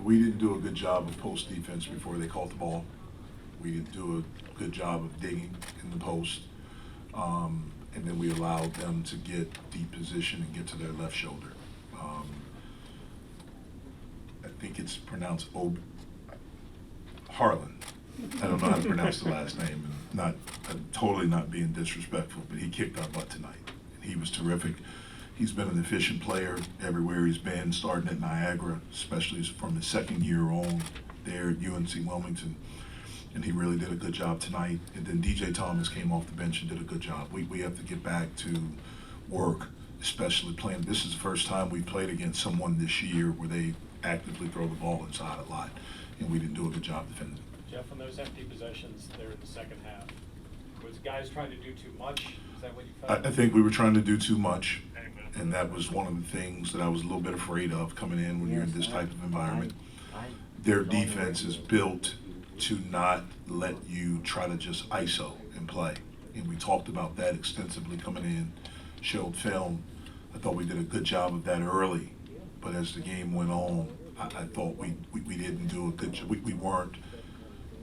We didn't do a good job of post defense before they caught the ball. We didn't do a good job of digging in the post. And then we allowed them to get deep position and get to their left shoulder. I think it's pronounced Harlan. I don't know how to pronounce the last name, and not totally not being disrespectful, but he kicked our butt tonight. And he was terrific. He's been an efficient player everywhere he's been, starting at Niagara, especially from his second year on there at UNC Wilmington. And he really did a good job tonight. And then DJ Thomas came off the bench and did a good job. We have to get back to work, especially playing. This is the first time we've played against someone this year where they actively throw the ball inside a lot, and we didn't do a good job defending. Jeff, on those empty possessions there in the second half, was guys trying to do too much? Is that what you felt? I think we were trying to do too much, and that was one of the things that I was a little bit afraid of coming in when you're in this type of environment. Their defense is built to not let you try to just ISO and play. And we talked about that extensively coming in, showed film. I thought we did a good job of that early, but as the game went on, I thought we didn't do a good job. We weren't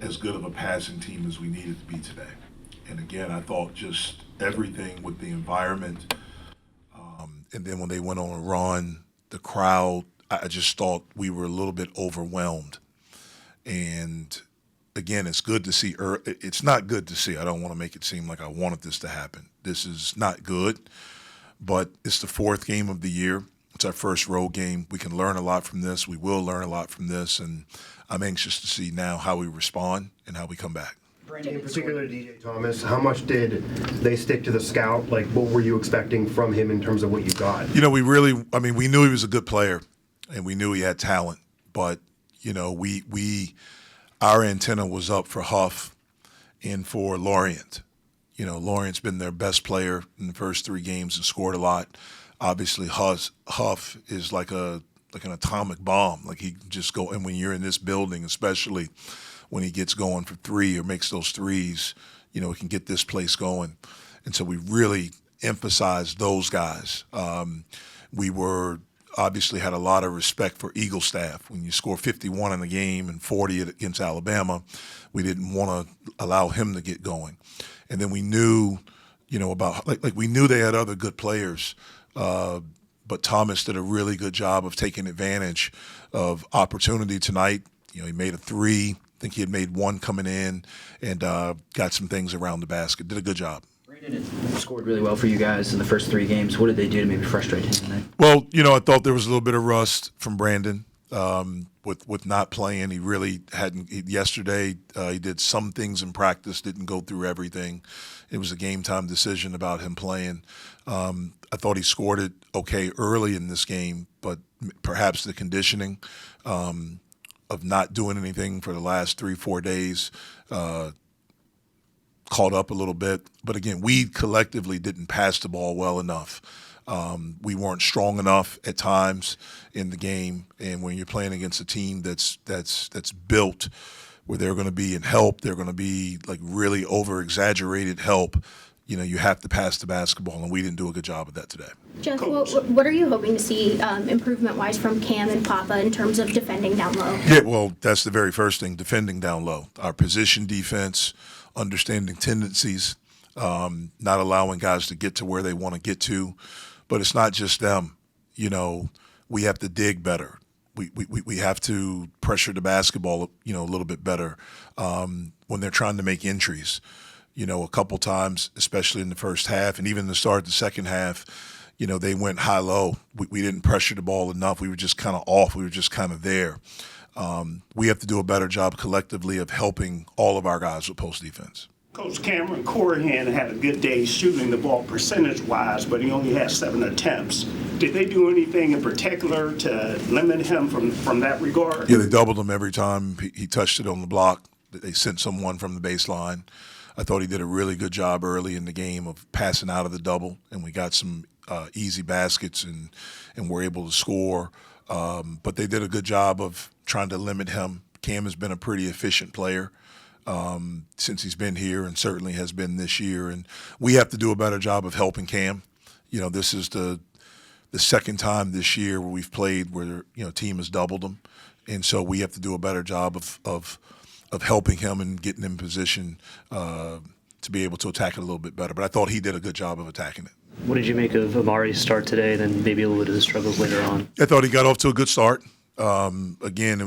as good of a passing team as we needed to be today. And again, I thought just everything with the environment, and then when they went on a run, the crowd, I just thought we were a little bit overwhelmed. And again, it's good to see. It's not good to see. I don't want to make it seem like I wanted this to happen. This is not good, but it's the fourth game of the year. It's our first road game. We can learn a lot from this. We will learn a lot from this, and I'm anxious to see now how we respond and how we come back. In particular, DJ Thomas, how much did they stick to the scout? Like, what were you expecting from him in terms of what you got? You know, we knew he was a good player, and we knew he had talent, but, you know, our antenna was up for Huff and for Lorient. You know, Lorient's been their best player in the first three games and scored a lot. Obviously, Huff is like an atomic bomb. Like he just go, and when you're in this building, especially when he gets going for three or makes those threes, you know, it can get this place going. And so we really emphasized those guys. We were obviously had a lot of respect for Eagle staff. When you score 51 in the game and 40 against Alabama, we didn't want to allow him to get going. And then we knew, you know, about like we knew they had other good players, but Thomas did a really good job of taking advantage of opportunity tonight. You know, he made a three. I think he had made one coming in and got some things around the basket. Did a good job. Brandon scored really well for you guys in the first three games. What did they do to maybe frustrate him tonight? Well, you know, I thought there was a little bit of rust from Brandon with not playing. He really hadn't. Yesterday, he did some things in practice, didn't go through everything. It was a game-time decision about him playing. I thought he scored it okay early in this game, but perhaps the conditioning of not doing anything for the last 3-4 days caught up a little bit. But again, we collectively didn't pass the ball well enough. We weren't strong enough at times in the game. And when you're playing against a team that's built where they're going to be in help, they're going to be like really over-exaggerated help, you know, you have to pass the basketball, and we didn't do a good job of that today. Jeff, what are you hoping to see improvement-wise from Cam and Papa in terms of defending down low? Yeah, well, that's the very first thing, defending down low. Our position defense, understanding tendencies, not allowing guys to get to where they want to get to. But it's not just them. You know, we have to dig better. We have to pressure the basketball, you know, a little bit better when they're trying to make entries. You know, a couple times, especially in the first half and even the start of the second half, you know, they went high-low. We didn't pressure the ball enough. We were just kind of off. We were just kind of there. We have to do a better job collectively of helping all of our guys with post defense. Coach Cameron Corrigan had a good day shooting the ball percentage-wise, but he only had 7 attempts. Did they do anything in particular to limit him from that regard? Yeah, they doubled him every time he touched it on the block. They sent someone from the baseline. I thought he did a really good job early in the game of passing out of the double, and we got some easy baskets and were able to score. But they did a good job of trying to limit him. Cam has been a pretty efficient player since he's been here and certainly has been this year. And we have to do a better job of helping Cam. You know, this is the the second time this year where we've played where team has doubled them, and so we have to do a better job of helping him and getting him in position to be able to attack it a little bit better. But I thought he did a good job of attacking it. What did you make of Amari's start today, then maybe a little bit of the struggles later on? I thought he got off to a good start. Again,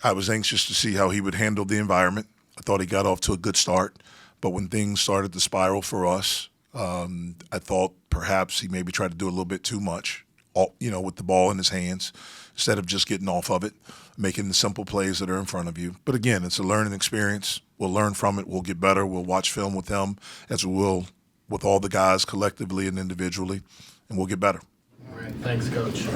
I was anxious to see how he would handle the environment. I thought he got off to a good start, but when things started to spiral for us, I thought perhaps he maybe tried to do a little bit too much, with the ball in his hands, instead of just getting off of it, making the simple plays that are in front of you. But again, it's a learning experience. We'll learn from it. We'll get better. We'll watch film with him as we will with all the guys collectively and individually, and we'll get better. All right. Thanks, Coach.